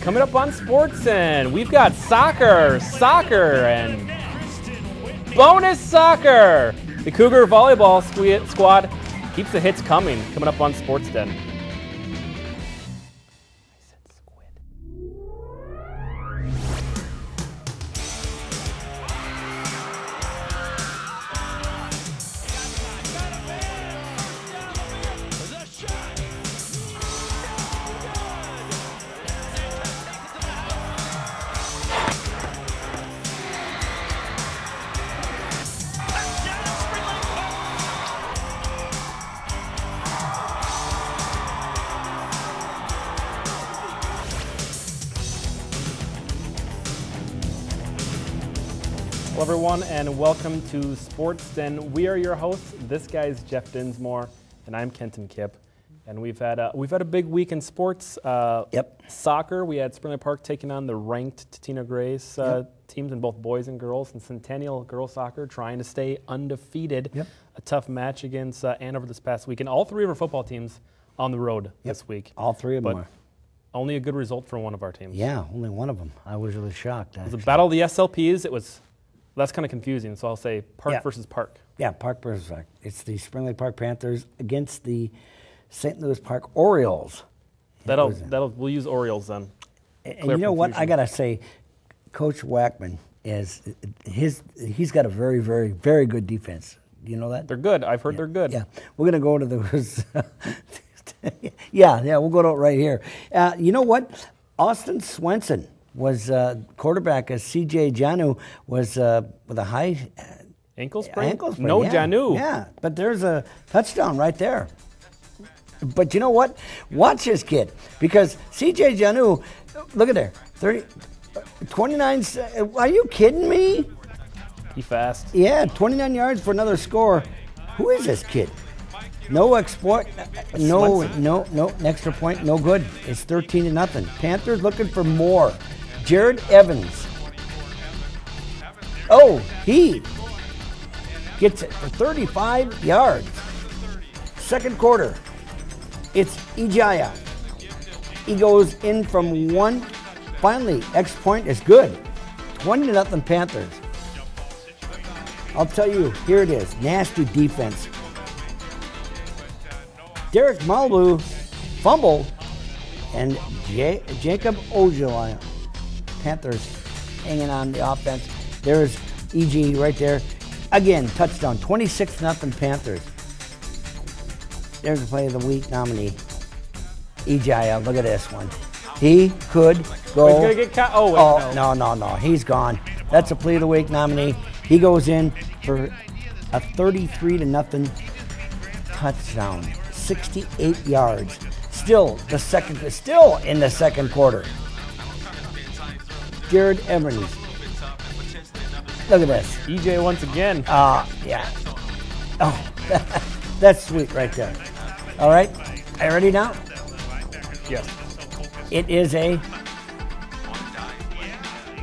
Coming up on Sportscenter, we've got soccer, and bonus soccer. The Cougar volleyball squad keeps the hits coming. Coming up on Sportscenter. Hello everyone and welcome to Sportscenter. We are your hosts. This guy's Jeff Dinsmore and I'm Kenton Kipp. And we've had a big week in sports. Soccer. We had Spring Lake Park taking on the ranked Tatina Grace teams in both boys and girls, and Centennial girls soccer trying to stay undefeated. A tough match against Andover this past week, and all three of our football teams on the road this week. All three of them are. Only a good result for one of our teams. Yeah, only one of them. I was really shocked. It was a battle of the SLPs. That's kind of confusing, so I'll say Park versus Park. Yeah, Park versus Park. It's the Spring Lake Park Panthers against the St. Louis Park Orioles. We'll use Orioles then. And you know what? I gotta say, Coach Wackman he's got a very, very, very good defense. Do you know that? They're good. I've heard they're good. Yeah, we're gonna go to those. we'll go to it right here. You know what? Austin Swenson was quarterback as C.J. Janu was with a high ankle sprain. No, Janu. Yeah, but there's a touchdown right there. But you know what? Watch this kid, because C.J. Janu, look at there, 29. Are you kidding me? He fast. Yeah, 29 yards for another score. Who is this kid? No exploit, no extra point, no good. It's 13-0. Panthers looking for more. Jared Evans. Oh, he gets it for 35 yards. Second quarter, it's Ijaya. He goes in from one. Finally, X point is good. 20-0 Panthers. I'll tell you, here it is. Nasty defense. Derek Malbu fumbled, and Jacob Ojala, Panthers hanging on the offense. There's EG right there. Again, touchdown, 26-0 Panthers. There's the play of the week nominee, Ejaya. Look at this one. He could go. He's gonna get caught. No. He's gone. That's a play of the week nominee. He goes in for a 33-0 touchdown. 68 yards. Still in the second quarter. Jared Evans. Look at this. EJ once again. Yeah. Oh, that's sweet right there. All right. Are you ready now? Yes. It is a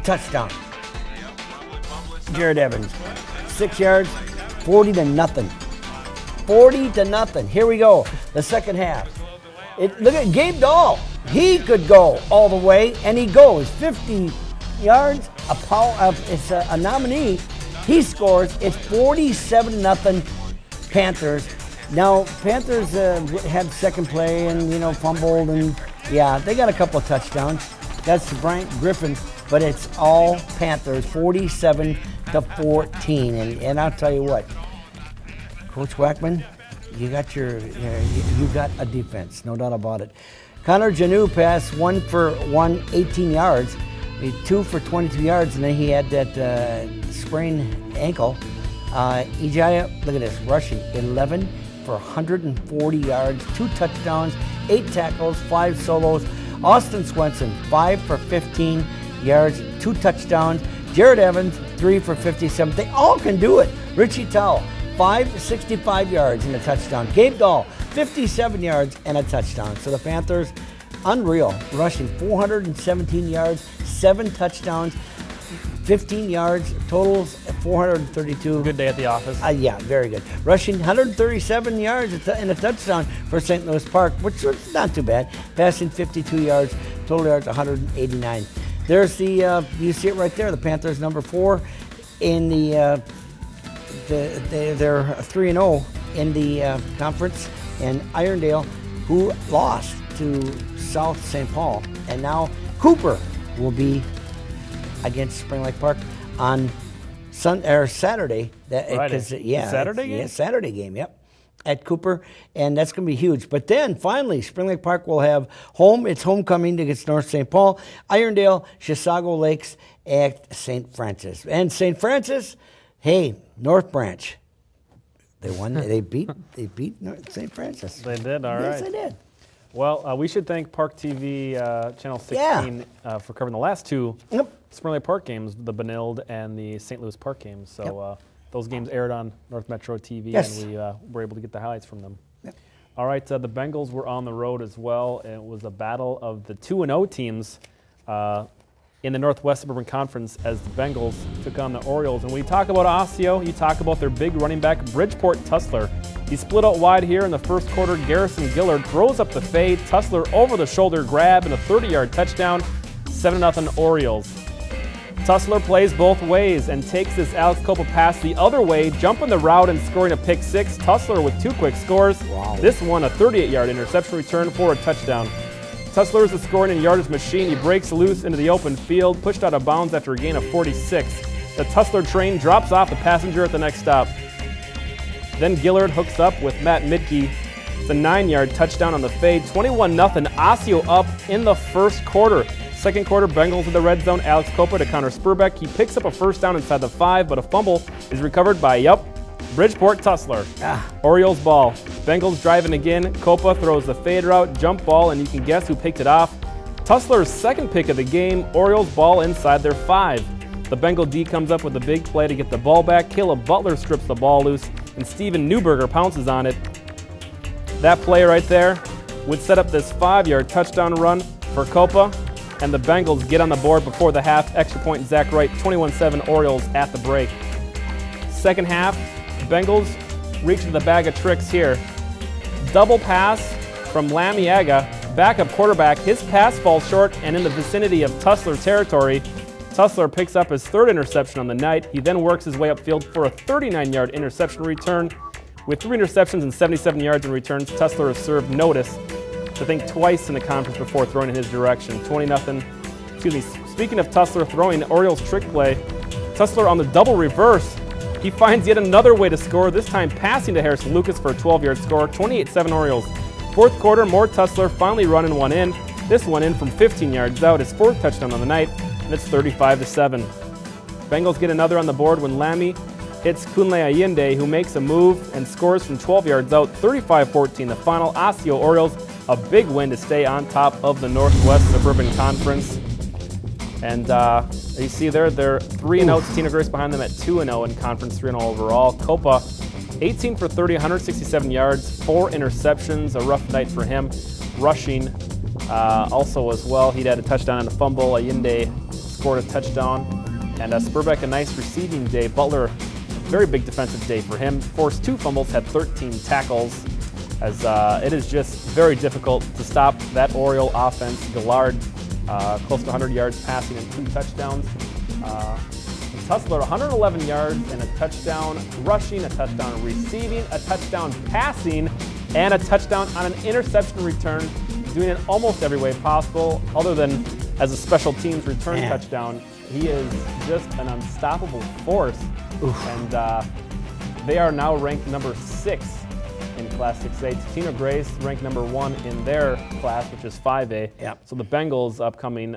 touchdown. Jared Evans. 6 yards, 40-0. 40-0. Here we go. The second half. Look at Gabe Dahl. He could go all the way, and he goes 50 yards. It's a nominee. He scores. It's 47-0 Panthers. Now Panthers had second play and fumbled, and they got a couple of touchdowns. That's Bryant Griffin, but it's all Panthers. 47-14, and I'll tell you what. Coach Wackman, you got a defense, no doubt about it. Connor Janu passed 1 for 18 yards, 2 for 22 yards, and then he had that sprained ankle. Ijaya, look at this, rushing 11 for 140 yards, 2 touchdowns, 8 tackles, 5 solos. Austin Swenson, 5 for 15 yards, 2 touchdowns. Jared Evans, 3 for 57. They all can do it. Richie Towell, 65 yards and a touchdown. Gabe Dahl, 57 yards and a touchdown. So the Panthers, unreal, rushing 417 yards, 7 touchdowns, 15 yards, totals 432. Good day at the office. Yeah, very good. Rushing 137 yards and a touchdown for St. Louis Park, which was not too bad. Passing 52 yards, Total yards 189. There's the you see it right there. The Panthers number 4 in they're 3-0 in the conference, and Irondale, who lost to South St. Paul, and now Cooper will be against Spring Lake Park on Saturday. Saturday game? Yeah, Saturday game. Yep. At Cooper, and that's going to be huge. But then, finally, Spring Lake Park will have its homecoming against North St. Paul, Irondale, Chisago Lakes at St. Francis. And St. Francis, hey, North Branch, they won. they beat St. Francis. They did, all right. Yes, they did. Well, we should thank Park TV Channel 16 for covering the last 2 Spring Lake Park games, the Benilde and the St. Louis Park games. So. Those games aired on North Metro TV, and we were able to get the highlights from them. Yep. All right, the Bengals were on the road as well, and it was a battle of the 2-0 teams in the Northwest Suburban Conference as the Bengals took on the Orioles. And when you talk about Osseo, you talk about their big running back, Bridgeport Tussler. He split out wide here in the first quarter. Garrison Gillard throws up the fade. Tussler over the shoulder grab and a 30-yard touchdown, 7-0 Orioles. Tussler plays both ways and takes this Alex Copa pass the other way, jumping the route and scoring a pick 6. Tussler with 2 quick scores. Wow. This one a 38-yard interception return for a touchdown. Tussler is a scoring and yardage machine. He breaks loose into the open field, pushed out of bounds after a gain of 46. The Tussler train drops off the passenger at the next stop. Then Gillard hooks up with Matt Midke. It's a 9-yard touchdown on the fade. 21-0 Osseo up in the first quarter. Second quarter, Bengals in the red zone. Alex Copa to Connor Spurbeck. He picks up a first down inside the 5, but a fumble is recovered by, Bridgeport Tussler. Orioles ball. Bengals driving again. Copa throws the fade route, jump ball, and you can guess who picked it off. Tussler's second pick of the game. Orioles ball inside their 5. The Bengal D comes up with a big play to get the ball back. Caleb Butler strips the ball loose, and Steven Newberger pounces on it. That play right there would set up this 5-yard touchdown run for Copa. And the Bengals get on the board before the half. Extra point, Zach Wright, 21-7 Orioles at the break. Second half, Bengals reach into the bag of tricks here. Double pass from Lamiaga, backup quarterback. His pass falls short and in the vicinity of Tussler territory. Tussler picks up his 3rd interception on the night. He then works his way upfield for a 39-yard interception return. With 3 interceptions and 77 yards in returns, Tussler has served notice, I think twice in the conference before throwing in his direction. 20-0. Speaking of Tussler throwing Orioles trick play, Tussler on the double reverse. He finds yet another way to score, this time passing to Harrison Lucas for a 12-yard score. 28-7 Orioles. Fourth quarter, more Tussler, finally running one in. This one in from 15 yards out, his 4th touchdown on the night, and it's 35-7. Bengals get another on the board when Lamy hits Kunle Allende, who makes a move and scores from 12 yards out. 35-14 the final. Osseo Orioles, a big win to stay on top of the Northwest Suburban Conference. And you see there, they're 3-0. Totino Grace behind them at 2-0 in conference, 3-0 overall. Copa, 18 for 30, 167 yards, 4 interceptions, a rough night for him. Rushing also as well. He had a touchdown and a fumble. Allende scored a touchdown. And Spurbeck, a nice receiving day. Butler, very big defensive day for him. Forced 2 fumbles, had 13 tackles. As it is just very difficult to stop that Oriole offense. Gillard, close to 100 yards passing and 2 touchdowns. Tussler, 111 yards and a touchdown rushing, a touchdown receiving, a touchdown passing, and a touchdown on an interception return, doing it almost every way possible, other than as a special teams return touchdown. He is just an unstoppable force. And they are now ranked number 6 in Class 6A. Totino Grace ranked number 1 in their class, which is 5A. Yep. So the Bengals upcoming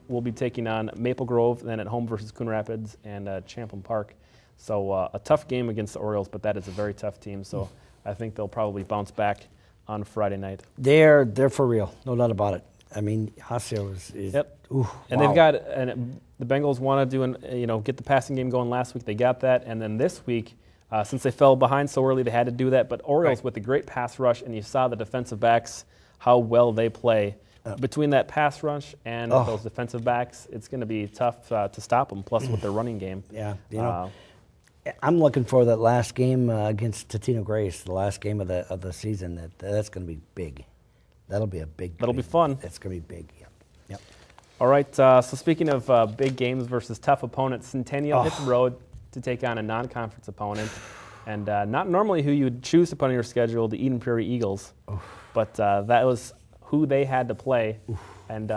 will be taking on Maple Grove, then at home versus Coon Rapids and Champlain Park. So a tough game against the Orioles, but that is a very tough team. So I think they'll probably bounce back on Friday night. They're for real, no doubt about it. I mean, Osseo is yep. Ooh, and they've got the Bengals want to do get the passing game going last week. They got that, and then this week. Since they fell behind so early, they had to do that. But Orioles with a great pass rush, and you saw the defensive backs, how well they play. Between that pass rush and those defensive backs, it's going to be tough to stop them, plus with their running game. Yeah, I'm looking for that last game against Totino Grace, the last game of the season. That's going to be big. That'll be a big game. That'll be fun. It's going to be big, yeah. Yep. All right, so speaking of big games versus tough opponents, Centennial hit the road to take on a non-conference opponent, and not normally who you would choose to put on your schedule, the Eden Prairie Eagles, but that was who they had to play. And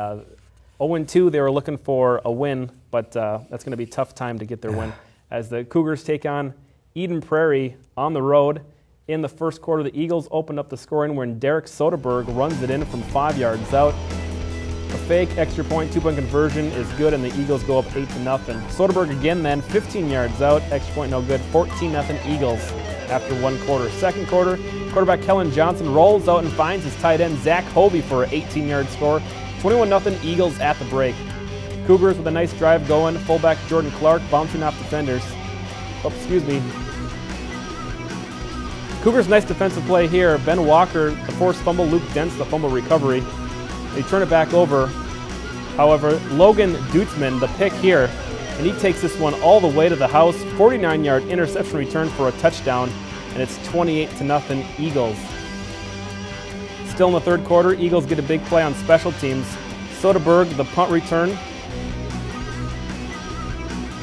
0-2, they were looking for a win, but that's going to be a tough time to get their win, as the Cougars take on Eden Prairie on the road. In the first quarter, the Eagles opened up the scoring when Derek Soderberg runs it in from 5 yards out. A fake extra point, 2-point conversion is good, and the Eagles go up 8-0. Soderberg again then, 15 yards out, extra point no good, 14-0 Eagles after one quarter. Second quarter, quarterback Kellen Johnson rolls out and finds his tight end Zach Hovey for an 18-yard score. 21-0 Eagles at the break. Cougars with a nice drive going, fullback Jordan Clark bouncing off defenders. Cougars' nice defensive play here. Ben Walker, the forced fumble, Luke Dentz, the fumble recovery. They turn it back over. However, Logan Dutzman, the pick here, and he takes this one all the way to the house. 49-yard interception return for a touchdown, and it's 28-0 Eagles. Still in the third quarter, Eagles get a big play on special teams. Soderberg, the punt return.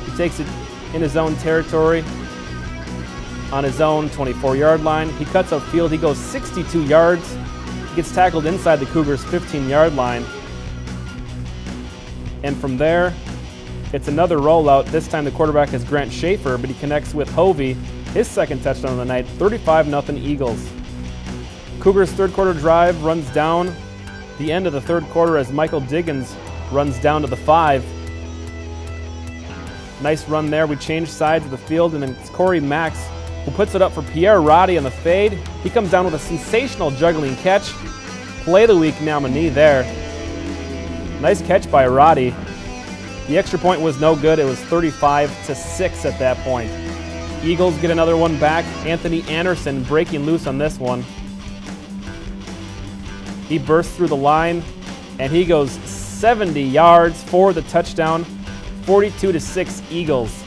He takes it in his own territory on his own 24-yard line. He cuts upfield. He goes 62 yards. He gets tackled inside the Cougars' 15-yard line. And from there, it's another rollout. This time the quarterback is Grant Schaefer, but he connects with Hovey, his second touchdown of the night, 35-0 Eagles. Cougars' third quarter drive runs down the end of the third quarter as Michael Diggins runs down to the 5. Nice run there. We change sides of the field, and then it's Corey Max who puts it up for Pierre Roddy on the fade. He comes down with a sensational juggling catch. Play of the week nominee there. Nice catch by Roddy. The extra point was no good. It was 35-6 at that point. Eagles get another one back. Anthony Anderson breaking loose on this one. He bursts through the line, and he goes 70 yards for the touchdown. 42-6 Eagles.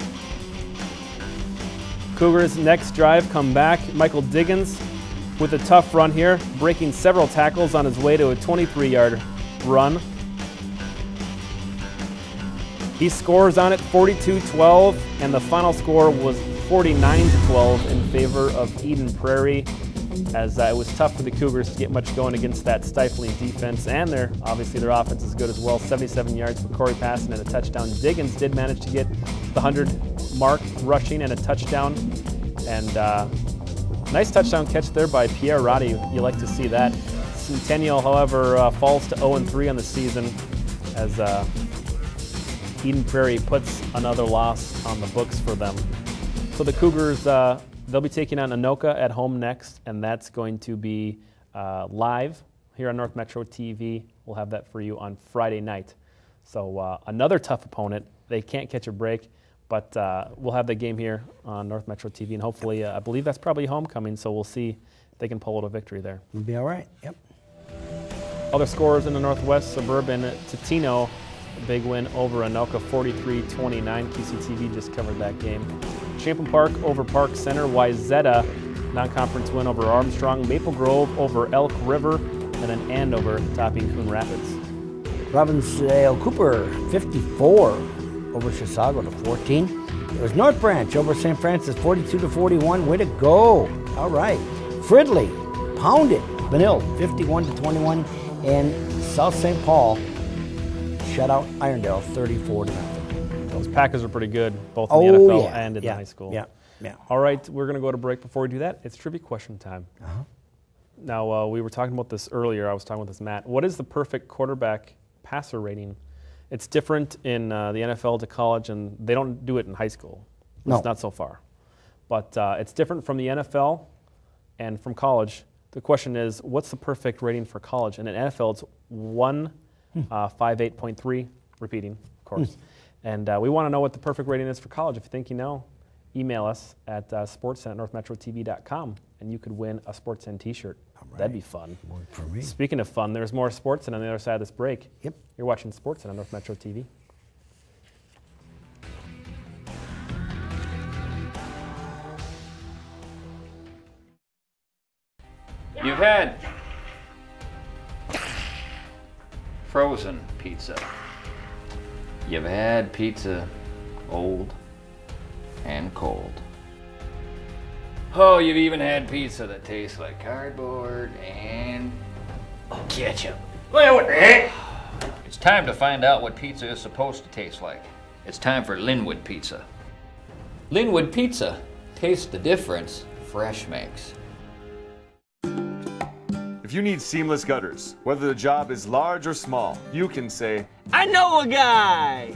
Cougars' next drive come back. Michael Diggins with a tough run here, breaking several tackles on his way to a 23-yard run. He scores on it 42-12, and the final score was 49-12 in favor of Eden Prairie, as it was tough for the Cougars to get much going against that stifling defense, and obviously their offense is good as well. 77 yards for Corey Passon and a touchdown. Diggins did manage to get the 100 mark rushing and a touchdown, and nice touchdown catch there by Pierre Roddy. You like to see that. Centennial, however, falls to 0-3 on the season, as Eden Prairie puts another loss on the books for them. So the Cougars, they'll be taking on Anoka at home next, and that's going to be live here on North Metro TV. We'll have that for you on Friday night. So another tough opponent. They can't catch a break, but we'll have the game here on North Metro TV, and hopefully, I believe that's probably homecoming, so we'll see if they can pull out a victory there. We'll be all right, yep. Other scores in the Northwest Suburban, Totino, a big win over Anoka, 43-29. QCTV just covered that game. Champlain Park over Park Center. Wayzata, non-conference win over Armstrong. Maple Grove over Elk River, and then Andover topping Coon Rapids. Robbinsdale Cooper, 54 over Chisago to 14. It was North Branch over St. Francis, 42-41. Way to go! All right. Fridley pounded Benil, 51-21, and South St. Paul shut out Irondale, 34-0. Those Packers are pretty good, both in the NFL and in the high school. Yeah. All right, we're going to go to break. Before we do that, it's trivia question time. Now, we were talking about this earlier. I was talking with this Matt. What is the perfect quarterback passer rating? It's different in the NFL to college, and they don't do it in high school. It's not so far. But it's different from the NFL and from college. The question is, what's the perfect rating for college? And in NFL, it's 158.3, repeating, of course. And we want to know what the perfect rating is for college. If you think you know, email us at sports@northmetrotv.com, and you could win a SportsCenter t-shirt. Right. That'd be fun. Work for me. Speaking of fun, there's more SportsCenter on the other side of this break. Yep. You're watching SportsCenter on North Metro TV. You've had frozen pizza. You've had pizza old and cold. Oh, you've even had pizza that tastes like cardboard and ketchup. Well, what the heck? It's time to find out what pizza is supposed to taste like. It's time for Linwood Pizza. Linwood Pizza. Taste the difference fresh makes. If you need seamless gutters, whether the job is large or small, you can say, I know a guy!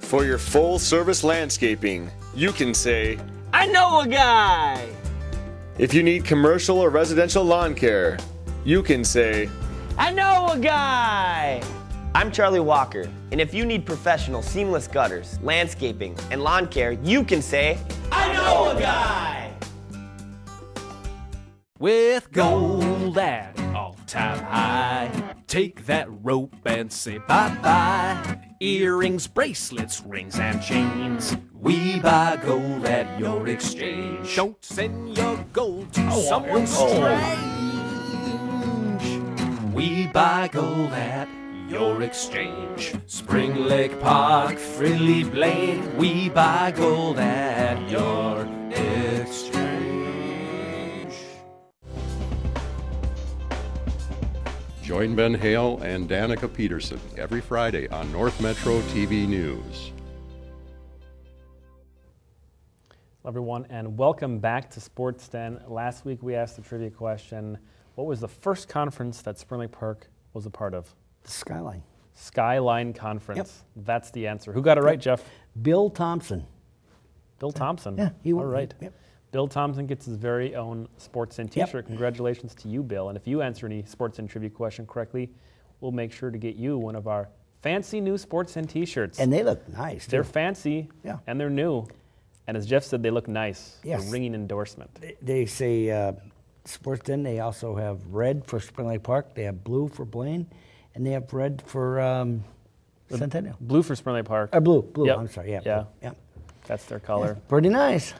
for your full service landscaping, you can say, I know a guy! if you need commercial or residential lawn care, you can say, I know a guy! I'm Charlie Walker, and if you need professional seamless gutters, landscaping, and lawn care, you can say, I know a guy! With gold at all-time high, take that rope and say bye-bye. Earrings, bracelets, rings, and chains. We buy gold at your exchange. Don't send your gold to someone strange. We buy gold at your exchange. Spring Lake Park, Frilly Blaine. We buy gold at your exchange. Join Ben Hale and Danica Peterson every Friday on North Metro TV News. Hello everyone, and welcome back to Sports Den. Last week we asked the trivia question, what was the first conference that Spring Lake Park was a part of? The Skyline. Skyline Conference. Yep. That's the answer. Who got it right, Jeff? Bill Thompson. Bill Thompson. Yeah, he won. All right. Yep. Bill Thompson gets his very own Sports Den t-shirt. Yep. Congratulations to you, Bill. And if you answer any Sports Den trivia question correctly, we'll make sure to get you one of our fancy new Sports Den t-shirts. And they look nice, too. They're fancy, Yeah. and they're new. And as Jeff said, they look nice. Yes. A ringing endorsement. They say Sports Den, they also have red for Spring Lake Park, they have blue for Blaine, and they have red for Centennial. Blue for Spring Lake Park. Blue, Yep. I'm sorry, yeah. Yeah. Blue. Yeah. That's their color. Yeah, pretty nice.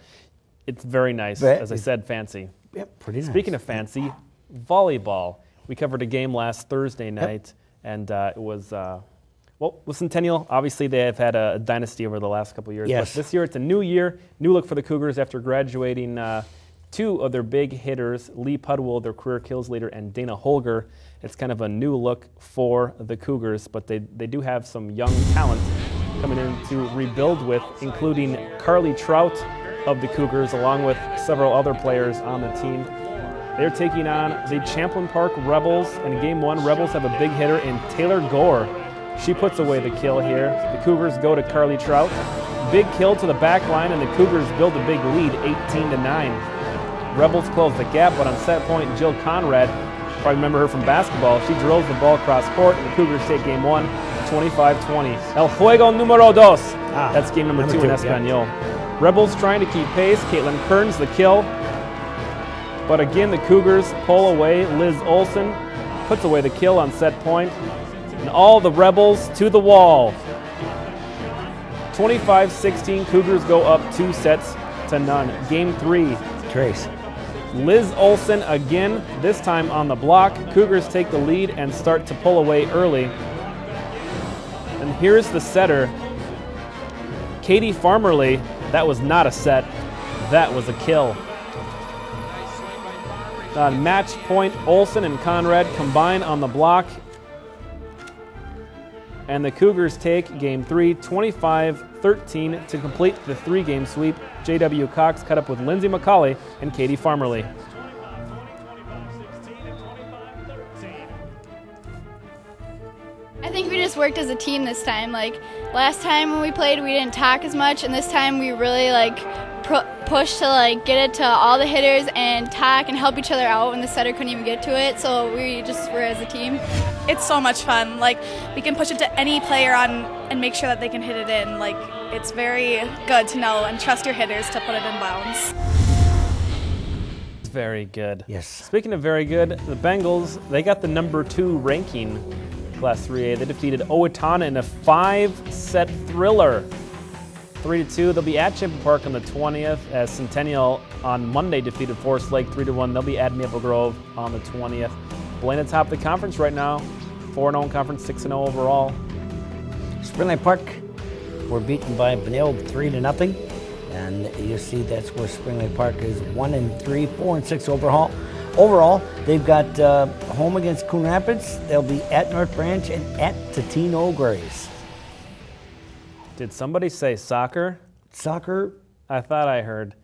It's very nice. But As I said, fancy. Yep, pretty nice. Speaking of fancy, volleyball. We covered a game last Thursday night, and it was, well, with Centennial, obviously they have had a dynasty over the last couple of years. Yes. But this year it's a new year, new look for the Cougars after graduating two of their big hitters, Lee Pudwell, their career kills leader, and Dana Holger. It's kind of a new look for the Cougars, but they do have some young talent coming in to rebuild with, including Carly Trout of the Cougars, along with several other players on the team. They're taking on the Champlin Park Rebels. In Game 1, Rebels have a big hitter in Taylor Gore. She puts away the kill here. The Cougars go to Carly Trout. Big kill to the back line, and the Cougars build a big lead, 18-9. Rebels close the gap, but on set point, Jill Conrad, probably remember her from basketball, she drills the ball across court, and the Cougars take Game 1, 25-20. El juego número dos. That's game number two in Espanol. Yeah. Rebels trying to keep pace. Caitlin Kearns the kill. But again, the Cougars pull away. Liz Olson puts away the kill on set point. And all the Rebels to the wall. 25-16, Cougars go up 2-0. Game 3. Trace. Liz Olson again, this time on the block. Cougars take the lead and start to pull away early. And here's the setter, Katie Farmerly. That was not a set, that was a kill. On match point, Olson and Conrad combine on the block. And the Cougars take Game 3, 25-13 to complete the 3-game sweep. J.W. Cox cut up with Lindsay McCauley and Katie Farmerly. I think we just worked as a team this time. Like last time when we played, we didn't talk as much, and this time we really pushed to get it to all the hitters and talk and help each other out when the setter couldn't even get to it. So we just were as a team. It's so much fun. We can push it to any player on and make sure that they can hit it in. It's very good to know and trust your hitters to put it in bounds. Very good. Yes. Speaking of very good, the Bengals, they got the number 2 ranking Class 3A. They defeated Owatonna in a 5-set thriller. 3-2. They'll be at Champlin Park on the 20th as Centennial on Monday defeated Forest Lake 3-1. They'll be at Maple Grove on the 20th. Blaine atop the conference right now. 4-0 in conference, 6-0 overall. Spring Lake Park were beaten by Benilde 3-0. And you see that's where Spring Lake Park is 1-3, 4-6 overall. Overall, they've got home against Coon Rapids. They'll be at North Branch and at Totino Grace. Did somebody say soccer? Soccer? I thought I heard.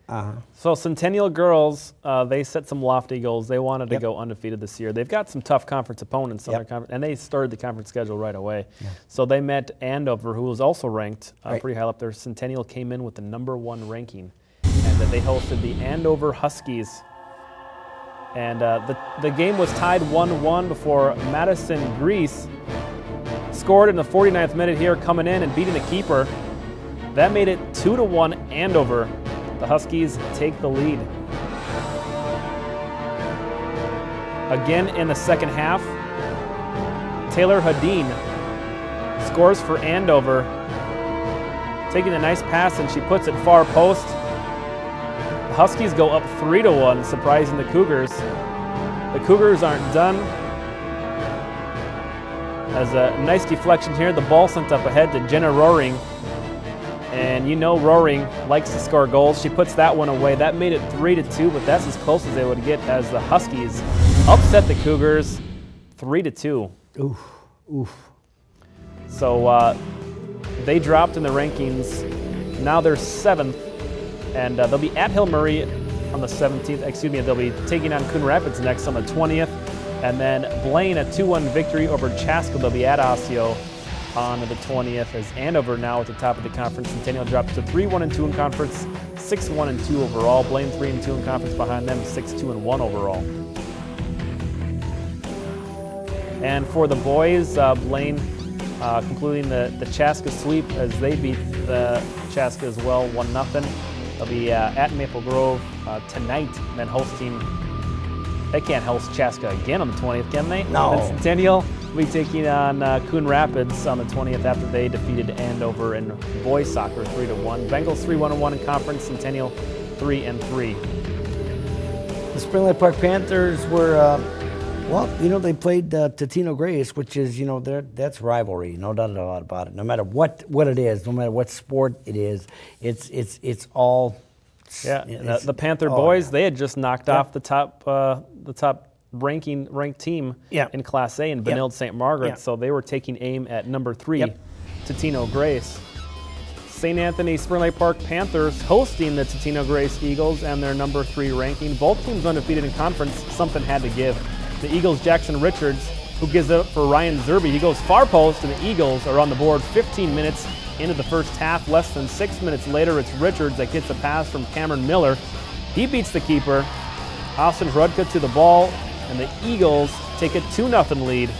So Centennial girls, they set some lofty goals. They wanted to go undefeated this year. They've got some tough conference opponents in their conference, and they started the conference schedule right away. So they met Andover, who was also ranked pretty high up there. Centennial came in with the #1 ranking, and they hosted the Andover Huskies. And the game was tied 1-1 before Madison Grease scored in the 49th minute here, coming in and beating the keeper. That made it 2-1 Andover. The Huskies take the lead. Again in the second half, Taylor Hadeen scores for Andover, taking a nice pass, and she puts it far post. The Huskies go up 3-1, surprising the Cougars. The Cougars aren't done. As a nice deflection here, the ball sent up ahead to Jenna Roaring. And you know Roaring likes to score goals. She puts that one away. That made it 3-2, but that's as close as they would get as the Huskies upset the Cougars 3-2. Oof, oof. So they dropped in the rankings. Now they're 7th, and they'll be at Hill Murray on the 17th. Excuse me, they'll be taking on Coon Rapids next on the 20th. And then Blaine, a 2-1 victory over Chaska. They'll be at Osseo on the 20th, as Andover now at the top of the conference. Centennial drops to 3-1-2 in conference, 6-1-2 overall. Blaine 3-2 in conference behind them, 6-2-1 overall. And for the boys, Blaine concluding the Chaska sweep as they beat the Chaska as well, 1-0. They'll be at Maple Grove tonight, and then hosting. They can't host Chaska again on the 20th, can they? No. And Centennial will be taking on Coon Rapids on the 20th after they defeated Andover in boys soccer 3-1. Bengals 3-1-1 in conference. Centennial 3-3. The Spring Lake Park Panthers were, well, you know, they played Totino Grace, which is, you know, that's rivalry, no doubt about it. No matter what it is, no matter what sport it is, it's all. Yeah, the Panther boys, they had just knocked off the top ranked team in Class A in Benilde St. Margaret, so they were taking aim at number 3, Totino Grace. St. Anthony Spring Lake Park Panthers hosting the Totino Grace Eagles and their number 3 ranking. Both teams undefeated in conference. Something had to give. The Eagles' Jackson Richards, who gives it up for Ryan Zerby. He goes far post, and the Eagles are on the board 15 minutes into the first half. Less than 6 minutes later, it's Richards that gets a pass from Cameron Miller. He beats the keeper. Austin Hrudka to the ball, and the Eagles take a 2-0 lead.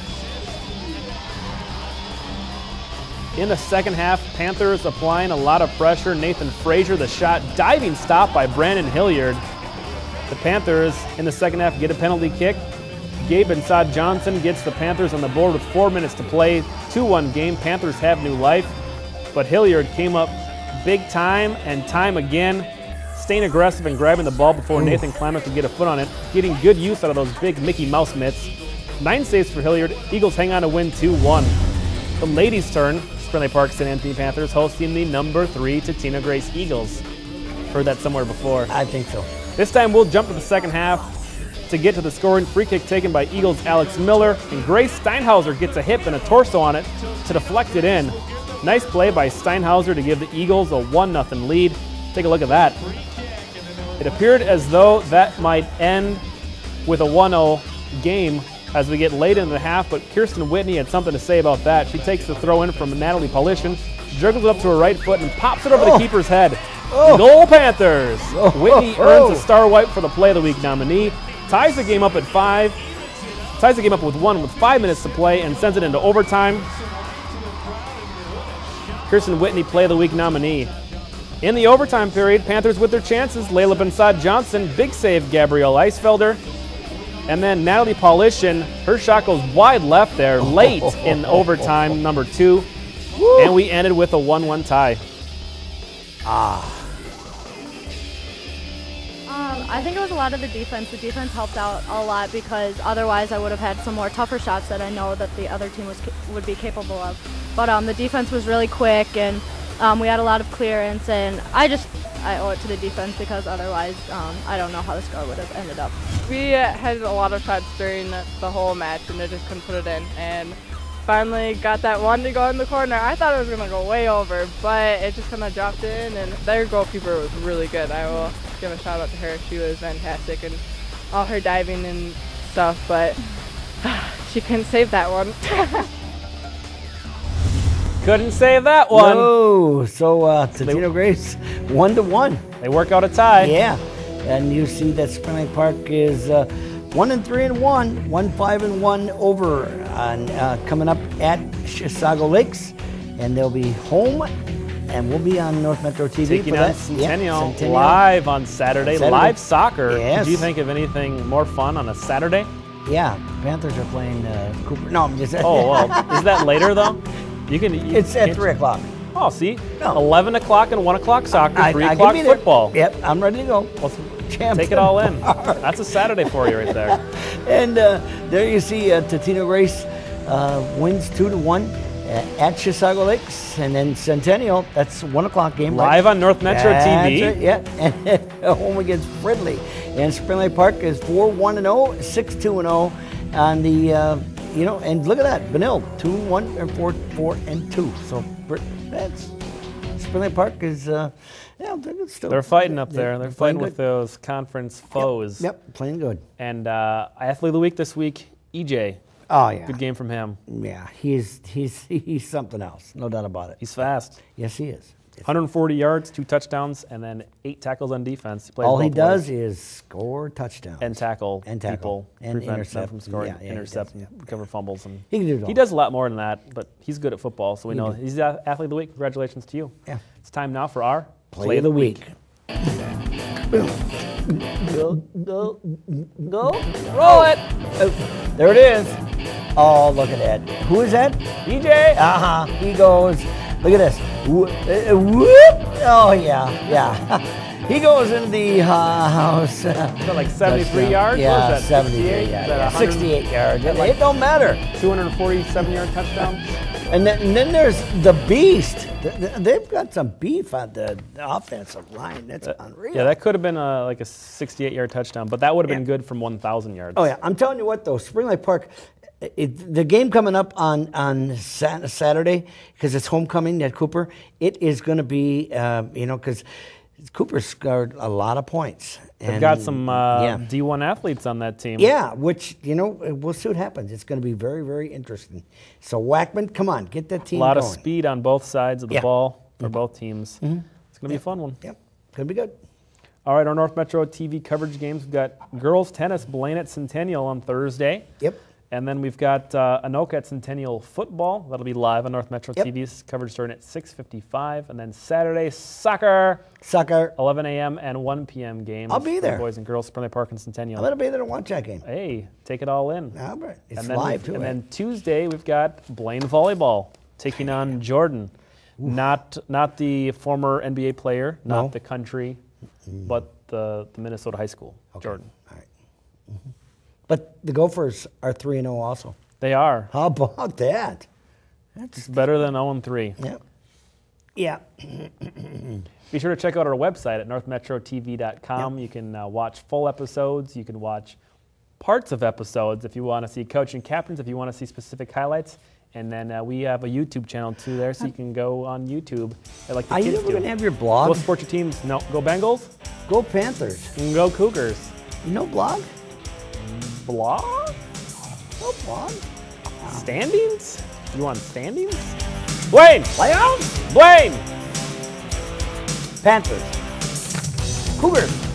In the second half, Panthers applying a lot of pressure. Nathan Frazier, the shot, diving stop by Brandon Hilliard. The Panthers in the second half get a penalty kick. Gabe Bensad Johnson gets the Panthers on the board with 4 minutes to play. 2-1 game. Panthers have new life. But Hilliard came up big time and time again, staying aggressive and grabbing the ball before Nathan Clammer could get a foot on it, getting good use out of those big Mickey Mouse mitts. 9 saves for Hilliard. Eagles hang on to win 2-1. The ladies' turn. Spring Lake Park St. Anthony Panthers hosting the number 3 Totino Grace Eagles. Heard that somewhere before. I think so. This time we'll jump to the second half to get to the scoring. Free kick taken by Eagles' Alex Miller, and Grace Steinhauser gets a hip and a torso on it to deflect it in. Nice play by Steinhauser to give the Eagles a 1-0 lead. Take a look at that. It appeared as though that might end with a 1-0 game as we get late in the half, but Kirsten Whitney had something to say about that. She takes the throw in from Natalie Polishin, juggles it up to her right foot, and pops it over the keeper's head. Goal Panthers! Whitney earns a Star Wipe for the Play of the Week nominee, ties the game up at 5, ties the game up with 1 with 5 minutes to play, and sends it into overtime. Kirsten Whitney, Play of the Week nominee. In the overtime period, Panthers with their chances. Layla Bensad Johnson, big save, Gabrielle Eisfelder. And then Natalie Polishin, her shot goes wide left there, late in overtime, number 2. Woo. And we ended with a 1-1 tie. I think it was a lot of the defense. The defense helped out a lot because otherwise I would have had some more tougher shots that I know that the other team would be capable of. But the defense was really quick, and we had a lot of clearance, and I owe it to the defense because otherwise I don't know how the score would have ended up. We had a lot of shots during the whole match, and they just couldn't put it in. And finally got that one to go in the corner. I thought it was going to go way over, but it just kind of dropped in, and their goalkeeper was really good. I will give a shout out to her. She was fantastic, and all her diving and stuff, but she couldn't save that one. Couldn't save that one. No. So Totino Grace 1-1. They work out a tie. Yeah. And you see that Spring Lake Park is 1-3-1, 1-5-1 over on coming up at Chisago Lakes, and they'll be home, and we'll be on North Metro TV taking for on that. Centennial, Centennial live on Saturday. Live soccer. Yes. Did you think of anything more fun on a Saturday? Yeah, Panthers are playing Cooper. No, I'm just. Oh, well, is that later though? It's at 3 o'clock. Oh, see, 11 o'clock and 1 o'clock soccer, 3 I o'clock can be there. football. Yep, I'm ready to go. Take it all in. That's a Saturday for you right there. And there you see Totino Grace wins 2-1 at Chisago Lakes, and then Centennial. That's 1 o'clock game. Live on North Metro TV. Right, yeah, and home against Fridley. And Spring Lake Park is 4-1-0, 6-2-0 on the. And look at that, Benilde 2-1 and 4-4-2. So that's Spring Lake Park is. They're still. They're fighting up there. They're fighting good. with those conference foes. Yep, playing good. And Athlete of the Week this week, EJ. Oh yeah, good game from him. Yeah, he's something else, no doubt about it. He's fast. Yes, he is. 140 yards, 2 touchdowns, and then 8 tackles on defense. He plays all he both does ways. is score touchdowns and tackle people and and prevent intercept them from scoring, yeah, intercept, recover fumbles, and he can do it all. He does a lot more than that, but he's good at football, so we He know do. he's the Athlete of the Week. Congratulations to you. Yeah. It's time now for our Play of the Week. Go. Roll it. Oh, there it is. Oh, look at that. Who is that? EJ. He goes. Look at this. Whoop. Oh, yeah. He goes into the house. Is that like 73 yards? Yeah, what is that, 73 yards. 68 yards. Like It don't matter. 247-yard touchdown. And then there's the beast. They've got some beef on the offensive line. That's unreal. Yeah, that could have been like a 68-yard touchdown, but that would have been good from 1,000 yards. Oh, yeah. I'm telling you what, though, Spring Lake Park, the game coming up on Saturday, because it's homecoming at Cooper, it is going to be, because Cooper scored a lot of points. They've got some D1 athletes on that team. Yeah, which, we'll see what happens. It's going to be very, very interesting. So, Wackman, come on, get that team going. A lot going. of speed on both sides of the ball for both teams. Mm-hmm. It's going to be a fun one. Yep, going to be good. All right, our North Metro TV coverage games. We've got girls tennis, Blaine at Centennial on Thursday. Yep. And then we've got Anoka at Centennial football. That'll be live on North Metro TV's coverage starting at 6:55. And then Saturday, soccer. 11 a.m. and 1 p.m. games. I'll be there. Boys and girls, Spring Lake Park and Centennial. I'm going to be there to watch that game. Hey, take it all in. All right. It's and then live, too. And then Tuesday, we've got Blaine volleyball taking on Jordan. Not the former NBA player, not the country, but the Minnesota high school, Jordan. All right. Mm-hmm. But the Gophers are 3-0 also. They are. How about that? It's better than 0-3. Yeah. Be sure to check out our website at northmetrotv.com. Yep. You can watch full episodes. You can watch parts of episodes if you want to see coaching captains, if you want to see specific highlights. And then we have a YouTube channel too there, so you can go on YouTube. Like the Are kids you ever do. going to have your blog? Go support your teams. No, go Bengals. Go Panthers. And go Cougars. No blog? Blog? No blog. Standings? You want standings? Blaine! Playoffs? Blaine! Panthers. Cougars.